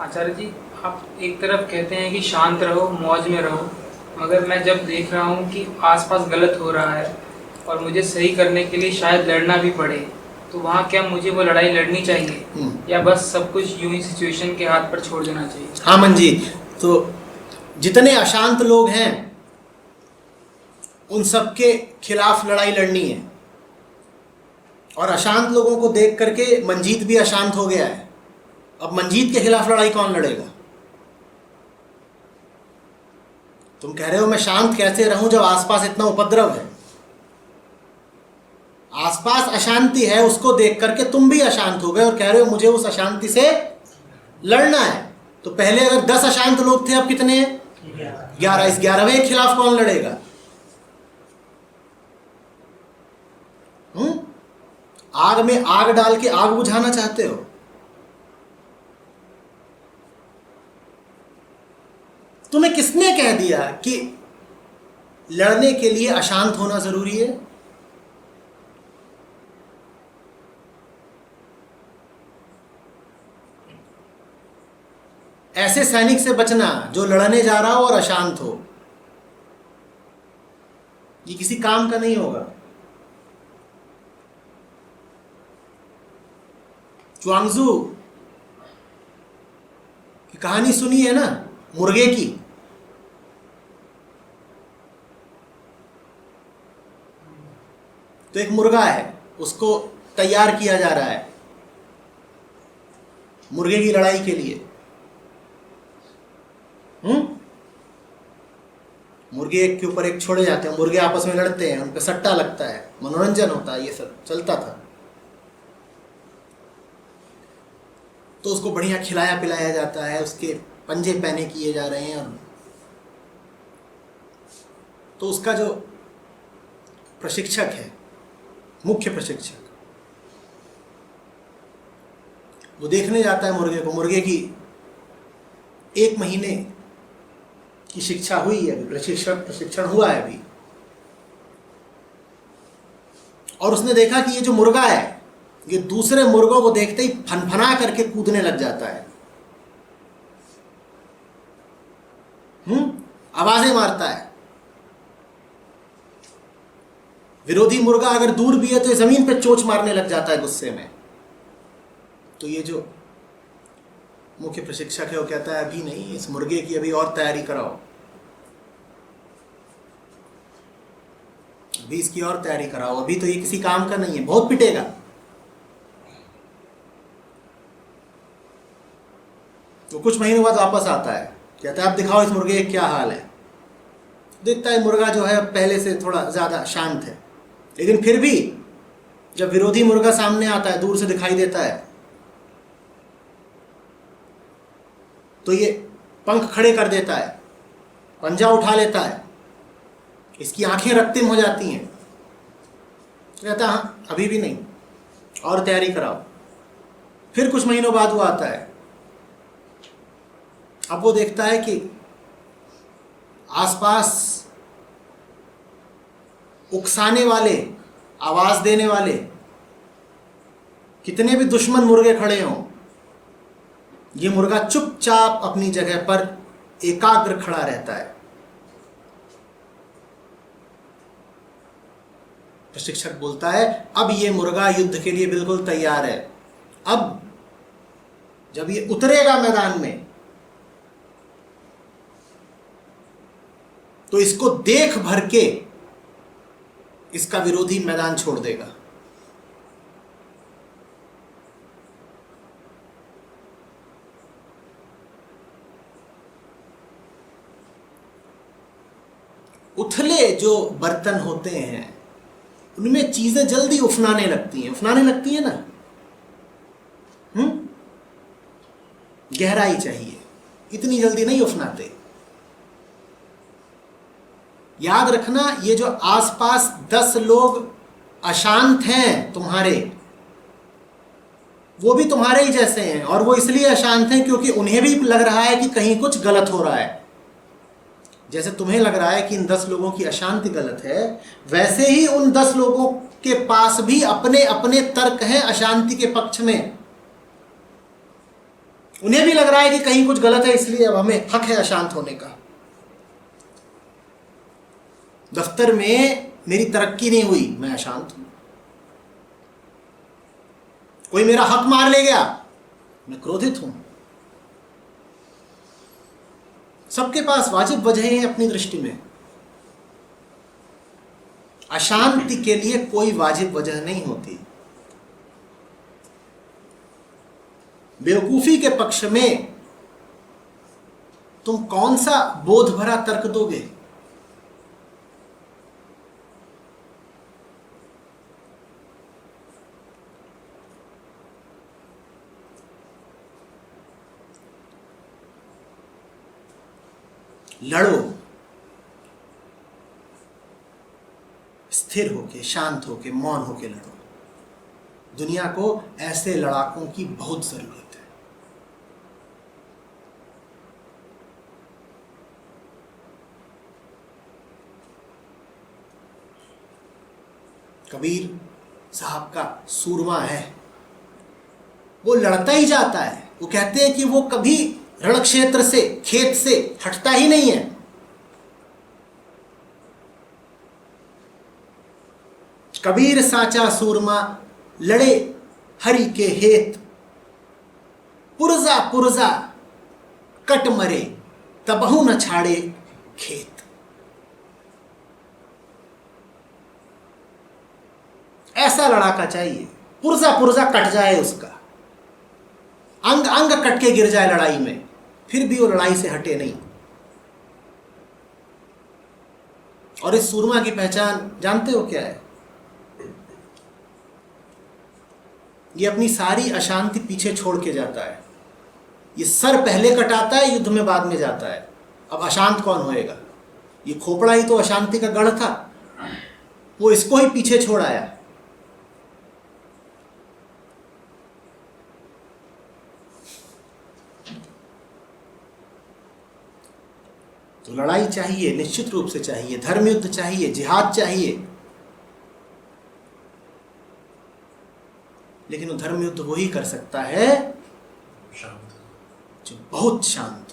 आचार्य जी, आप एक तरफ कहते हैं कि शांत रहो, मौज में रहो, मगर मैं जब देख रहा हूँ कि आसपास गलत हो रहा है और मुझे सही करने के लिए शायद लड़ना भी पड़े, तो वहाँ क्या मुझे वो लड़ाई लड़नी चाहिए या बस सब कुछ यूं ही सिचुएशन के हाथ पर छोड़ देना चाहिए? हाँ मंजीत, तो जितने अशांत लोग हैं उन सबके खिलाफ लड़ाई लड़नी है। और अशांत लोगों को देख करके मंजीत भी अशांत हो गया है। अब मंजीत के खिलाफ लड़ाई कौन लड़ेगा? तुम कह रहे हो मैं शांत कैसे रहूं जब आसपास इतना उपद्रव है। आसपास अशांति है, उसको देख करके तुम भी अशांत हो गए और कह रहे हो मुझे उस अशांति से लड़ना है। तो पहले अगर 10 अशांत लोग थे, अब कितने हैं? 11। इस 11वें के खिलाफ कौन लड़ेगा? आग में आग डाल के आग बुझाना चाहते हो? तुम्हें किसने कह दिया कि लड़ने के लिए अशांत होना जरूरी है? ऐसे सैनिक से बचना जो लड़ने जा रहा हो और अशांत हो। ये किसी काम का नहीं होगा। च्वांगजू की कहानी सुनी है ना, मुर्गे की। तो एक मुर्गा है, उसको तैयार किया जा रहा है मुर्गे की लड़ाई के लिए। मुर्गे एक के ऊपर एक छोड़े जाते हैं, मुर्गे आपस में लड़ते हैं, उन पे सट्टा लगता है, मनोरंजन होता है, ये सब चलता था। तो उसको बढ़िया खिलाया पिलाया जाता है, उसके पंजे पहने किए जा रहे हैं। तो उसका जो प्रशिक्षक है, मुख्य प्रशिक्षक, वो देखने जाता है मुर्गे को। मुर्गे की 1 महीने की शिक्षा हुई है, प्रशिक्षण हुआ है अभी। और उसने देखा कि ये जो मुर्गा है, ये दूसरे मुर्गों को देखते ही फनफना करके कूदने लग जाता है, आवाजें मारता है। विरोधी मुर्गा अगर दूर भी है तो जमीन पे चोंच मारने लग जाता है गुस्से में। तो ये जो मुख्य प्रशिक्षक है वो कहता है अभी नहीं, इस मुर्गे की अभी और तैयारी कराओ, अभी इसकी और तैयारी कराओ, अभी तो ये किसी काम का नहीं है, बहुत पिटेगा। तो कुछ महीनों बाद वापस आता है, कहता है आप दिखाओ इस मुर्गे का क्या हाल है। देखता है मुर्गा जो है पहले से थोड़ा ज़्यादा शांत है, लेकिन फिर भी जब विरोधी मुर्गा सामने आता है, दूर से दिखाई देता है, तो ये पंख खड़े कर देता है, पंजा उठा लेता है, इसकी आंखें रक्तिम हो जाती हैं। कहता हाँ अभी भी नहीं, और तैयारी कराओ। फिर कुछ महीनों बाद वो आता है। अब वो देखता है कि आसपास उकसाने वाले, आवाज देने वाले कितने भी दुश्मन मुर्गे खड़े हों, ये मुर्गा चुपचाप अपनी जगह पर एकाग्र खड़ा रहता है। प्रशिक्षक बोलता है अब ये मुर्गा युद्ध के लिए बिल्कुल तैयार है। अब जब ये उतरेगा मैदान में तो इसको देख भर के इसका विरोधी मैदान छोड़ देगा। उथले जो बर्तन होते हैं उनमें चीजें जल्दी उफनाने लगती हैं ना। गहराई चाहिए, इतनी जल्दी नहीं उफनाते। याद रखना, ये जो आसपास 10 लोग अशांत हैं तुम्हारे, वो भी तुम्हारे ही जैसे हैं, और वो इसलिए अशांत हैं क्योंकि उन्हें भी लग रहा है कि कहीं कुछ गलत हो रहा है। जैसे तुम्हें लग रहा है कि इन 10 लोगों की अशांति गलत है, वैसे ही उन 10 लोगों के पास भी अपने अपने तर्क हैं अशांति के पक्ष में। उन्हें भी लग रहा है कि कहीं कुछ गलत है, इसलिए अब हमें हक है अशांत होने का। दफ्तर में मेरी तरक्की नहीं हुई, मैं अशांत हूं। कोई मेरा हक मार ले गया, मैं क्रोधित हूं। सबके पास वाजिब वजह है अपनी दृष्टि में। अशांति के लिए कोई वाजिब वजह नहीं होती। बेवकूफी के पक्ष में तुम कौन सा बोध भरा तर्क दोगे? लड़ो, स्थिर होके, शांत होके, मौन होके लड़ो। दुनिया को ऐसे लड़ाकों की बहुत जरूरत है। कबीर साहब का सूरमा है, वो लड़ता ही जाता है। वो कहते हैं कि वो कभी रण क्षेत्र से, खेत से हटता ही नहीं है। कबीर साचा सूरमा लड़े हरि के हेत, पुरजा पुरजा कट मरे तबहु न छाड़े खेत। ऐसा लड़ाका चाहिए, पुरजा पुरजा कट जाए उसका, अंग अंग कट के गिर जाए लड़ाई में, फिर भी वो लड़ाई से हटे नहीं। और इस सूरमा की पहचान जानते हो क्या है? ये अपनी सारी अशांति पीछे छोड़ के जाता है। ये सर पहले कटाता है, युद्ध में बाद में जाता है। अब अशांत कौन होएगा? ये खोपड़ा ही तो अशांति का गढ़ था, वो इसको ही पीछे छोड़ आया। तो लड़ाई चाहिए, निश्चित रूप से चाहिए, धर्म युद्ध चाहिए, जिहाद चाहिए, लेकिन वो धर्म युद्ध वही कर सकता है जो बहुत शांत